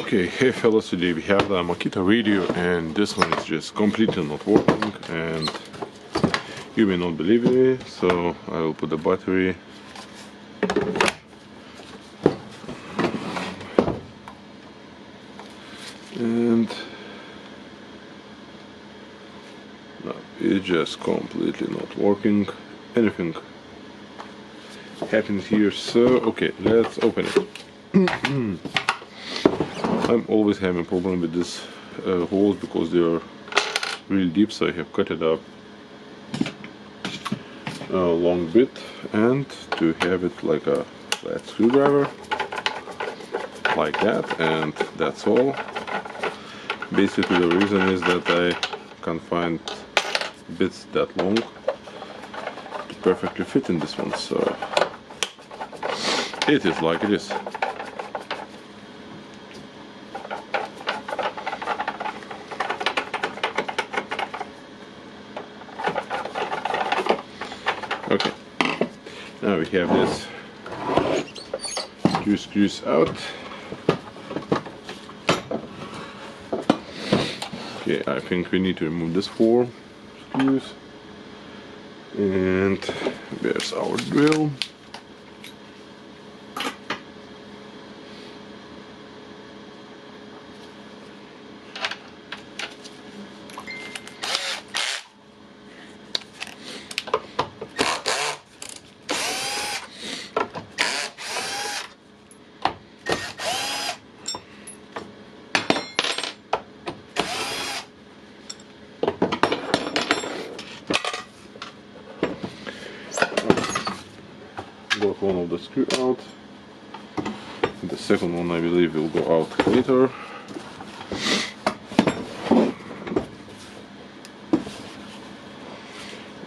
Okay, hey fellas, today we have the Makita radio and this one is just completely not working and you may not believe me, so I will put the battery and no, it's just completely not working. Anything happened here, so okay, let's open it. I'm always having a problem with this holes because they are really deep, so I have cut it up a long bit, and to have it like a flat screwdriver like that, and that's all. Basically the reason is that I can't find bits that long to perfectly fit in this one, so it is like it is. Okay, now we have this two screws out. Okay, I think we need to remove this 4 screws, and there's our drill. Got one of the screw out. The second one I believe will go out later.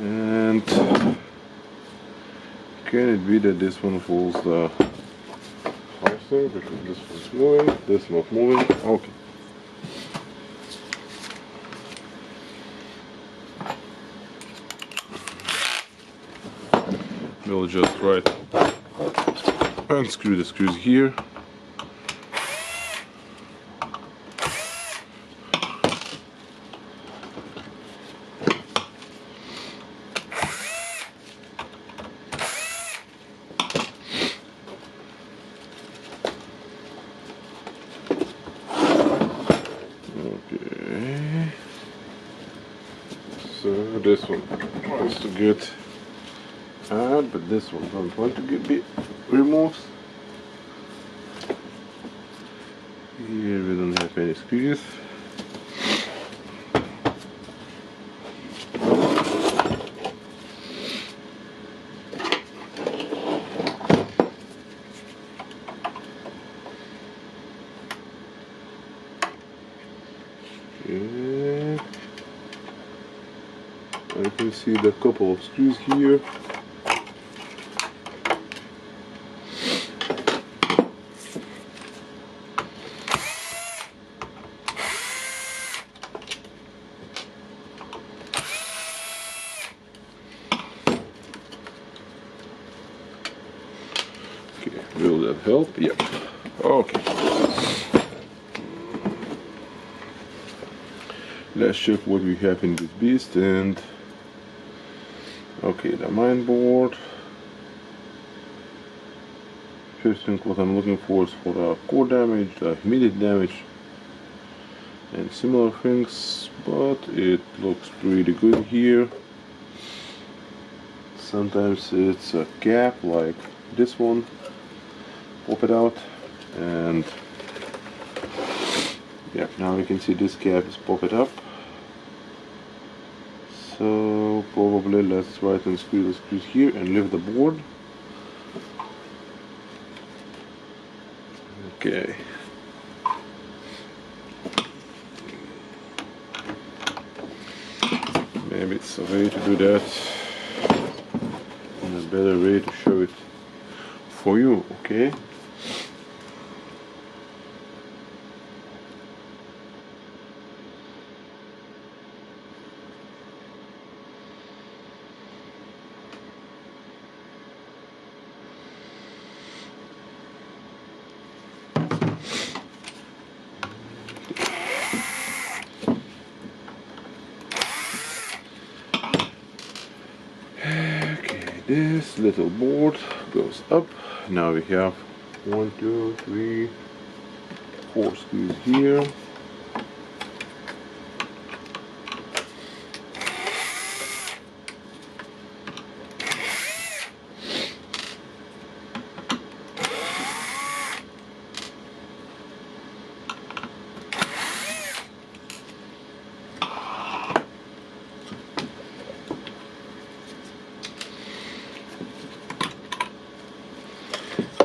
And can it be that this one holds the housing? Because this one's moving, this not moving. Okay. We'll just try to unscrew the screws here. Okay. So this one wants to get out, but this one don't want to be removed. Here we don't have any screws. Okay. I can see the couple of screws here. Okay, will that help? Yep. Okay. Let's check what we have in this beast. And okay, the main board. First thing what I'm looking for is for the core damage, the humidity damage, and similar things, but it looks pretty good here. Sometimes it's a cap like this one, pop it out, and yeah, now you can see this cap is pop it up. So probably let's try to unscrew the screws here and lift the board. Okay. Maybe it's a way to do that, and a better way to show it for you, okay? this little board goes up. Now we have 1, 2, 3, 4 screws here.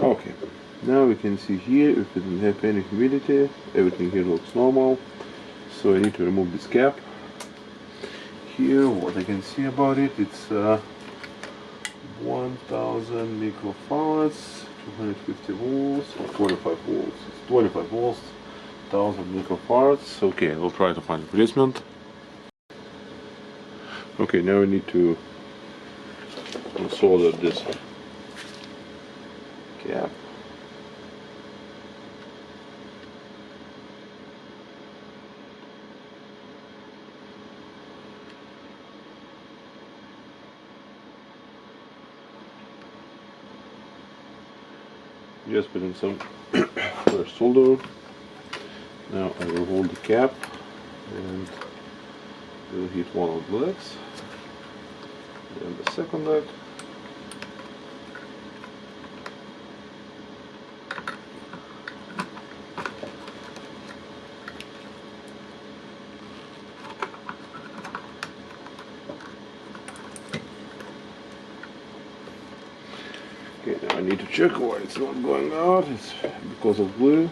Okay, now we can see here if it doesn't have any humidity, everything here looks normal. So I need to remove this cap. Here, what I can see about it, it's 1000 microfarads, 250 volts, or 45 volts. It's 25 volts, 1000 microfarads. Okay, we'll try to find replacement. Okay, now we need to solder this cap. Just put in some first solder. Now I will hold the cap and we'll hit one of the legs, then the second leg. Okay, now I need to check why it's not going out. It's because of glue.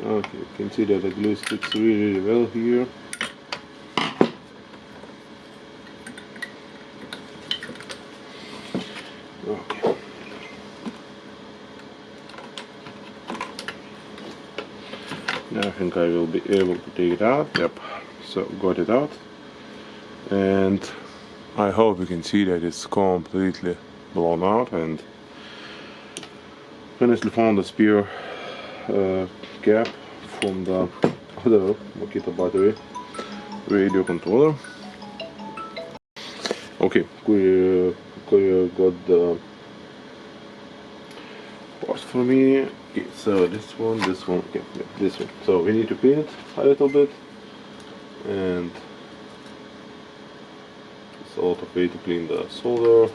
Okay, you can see that the glue sticks really well here. Okay. Now I think I will be able to take it out. Yep, so got it out. And I hope you can see that it's completely blown out, and honestly found a spare cap from the other Makita battery radio controller. Okay, we got the parts for me. Okay, so this one, okay, yeah, this one. So we need to clean it a little bit, and it's a lot of way to clean the solder.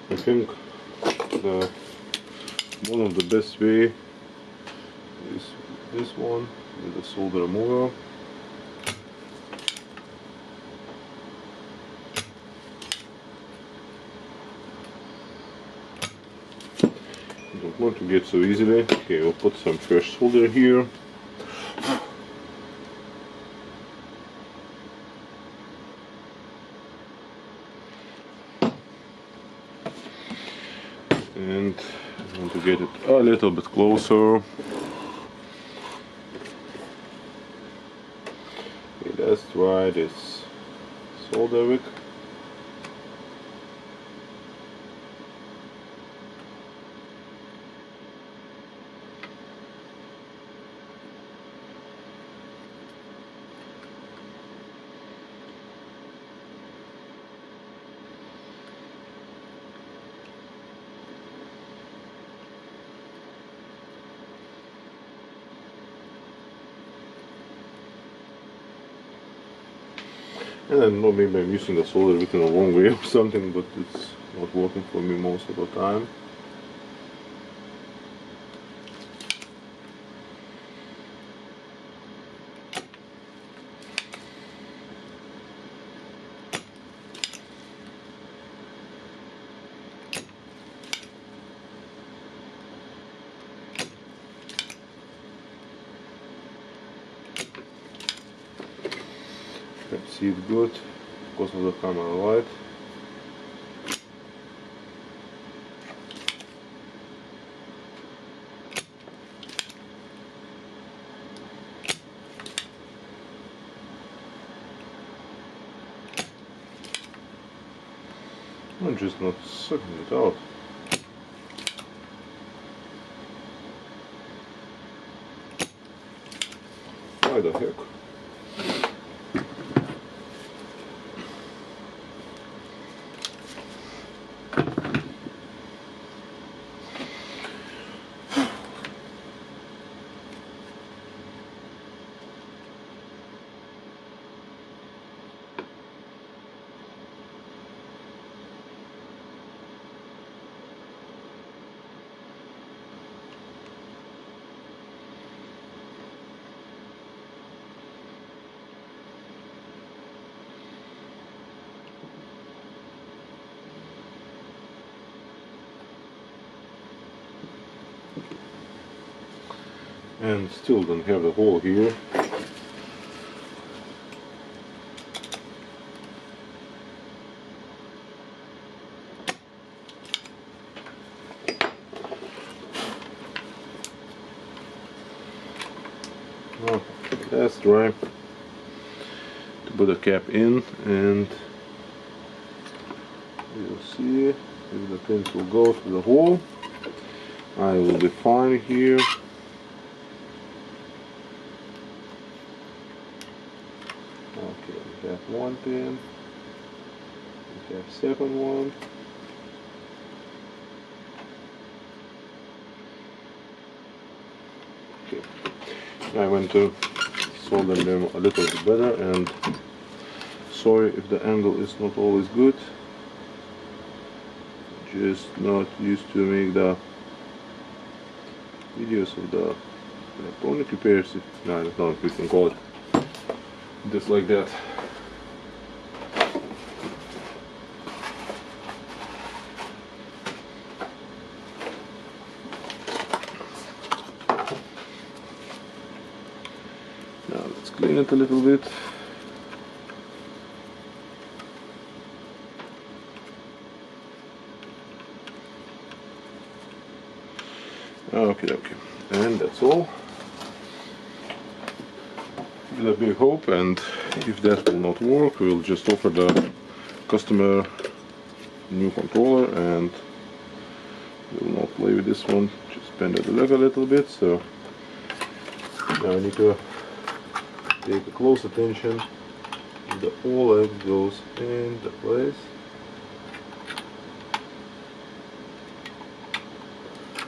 I think one of the best way is this one with the solder remover. You don't want to get so easily. Okay, we'll put some fresh solder here. And I want to get it a little bit closer. Okay, let's try this solder wick. And I don't know, maybe I'm using the solder wick in the wrong way or something, but it's not working for me most of the time. can see it good because of the camera light. I'm just not sucking it out. Why the heck? And still don't have the hole here. Well, let's try to put a cap in, and we'll see if the pins will go through the hole. I will be fine here. Okay, we have one pin, we have second one. Okay, I went to solder them a little bit better, and sorry if the angle is not always good. Just not used to make the videos of the electronic repairs. No, I don't know if we can call it just like that. Now let's clean it a little bit. Okay, and that's all. With a big hope, and if that will not work, we'll just offer the customer new controller, and we'll not play with this one. Just bend the leg a little bit. So now I need to take a close attention. The whole leg goes into place.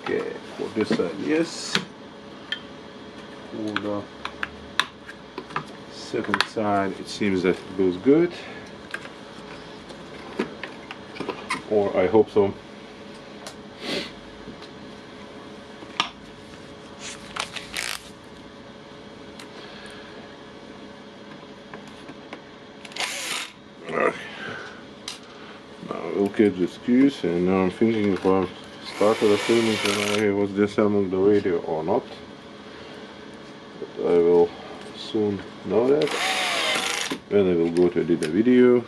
Okay, for this side, yes. For the second side, it seems that it goes good, or I hope so. Now we'll get the screws, and now I'm thinking if I started the filming when I was disassembling the radio or not, but I will soon know that, and I will go to edit the video.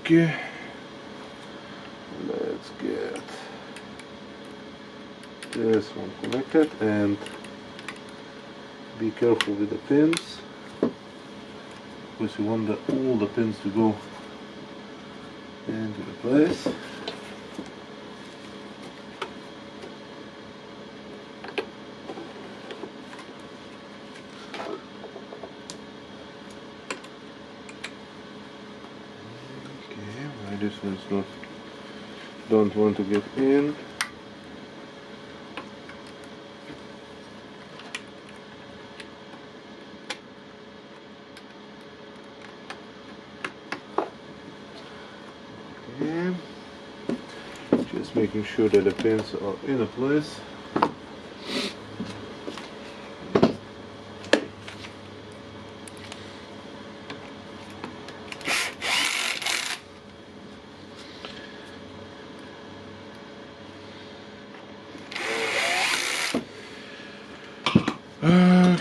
Okay. Let's get this one connected, and be careful with the pins, because you want all the pins to go into the place. Okay, why this one's not, don't want to get in. Okay, just making sure that the pins are in a place.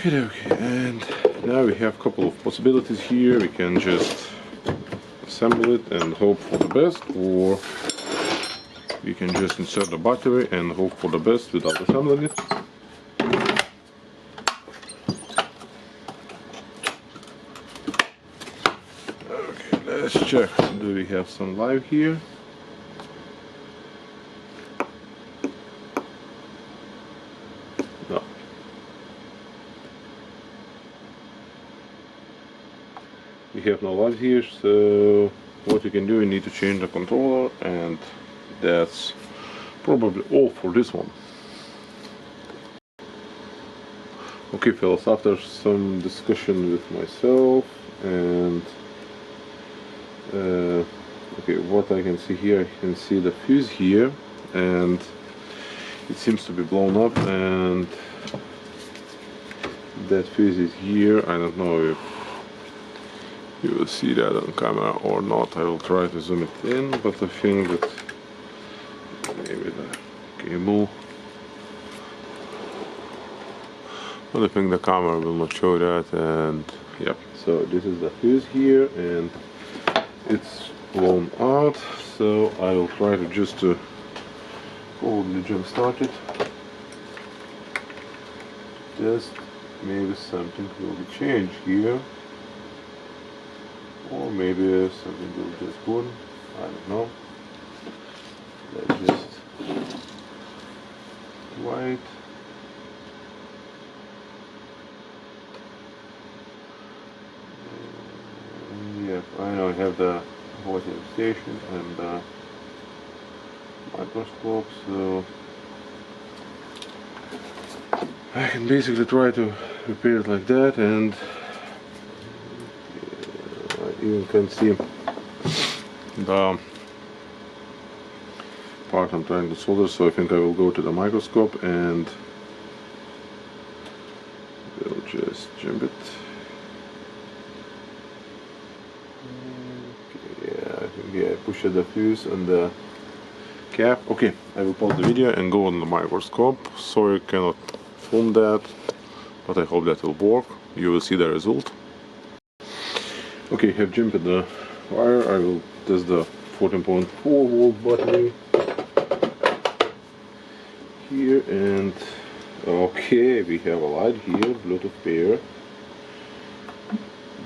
Okay, and now we have a couple of possibilities here. We can just assemble it and hope for the best, or we can just insert the battery and hope for the best without assembling it. Okay, let's check. Do we have some live here? No. We have no live here, so what you can do, you need to change the controller, and that's probably all for this one. Okay fellas, after some discussion with myself and okay, what I can see here, I can see the fuse here, and it seems to be blown up, and that fuse is here. I don't know if you will see that on camera or not. I will try to zoom it in, but I think that maybe the cable, but I think the camera will not show that. And yep, so this is the fuse here, and it's blown out, so I will try to just probably jump start it. Just maybe something will be changed here, or maybe something will just burn. I don't know. Let's just white. Yeah, I know I have the voltage station and the microscope, so I can basically try to repair it like that, and I even can see the part I'm trying to solder, so I think I will go to the microscope and we'll just jump it. Yeah, I pushed the fuse and the cap. Okay, I will pause the video and go on the microscope. Sorry, I cannot film that, but I hope that will work. You will see the result. Okay, I have jumped the wire. I will test the 14.4 volt battery here, and okay, we have a light here, Bluetooth pair,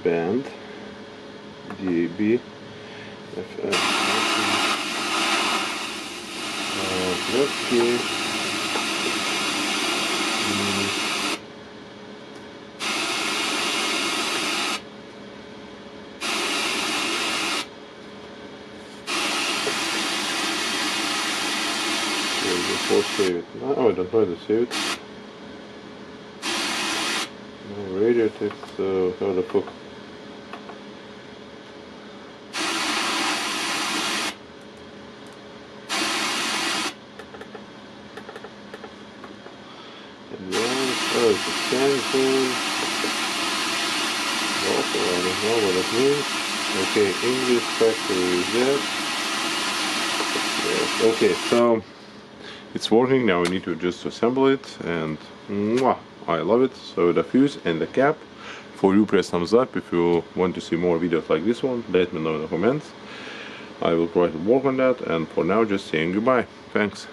band, DAB, FM, okay. Before save it. No, I don't try to save it. No radio text, so how the fuck? Oh, it's a Samsung. Also, I don't know what it means. Okay, English factory reset. Yes. Okay, so it's working now. We need to just assemble it, and mwah, I love it. So the fuse and the cap. For you, press thumbs up. If you want to see more videos like this one, let me know in the comments. I will try to work on that, and for now, just saying goodbye. Thanks.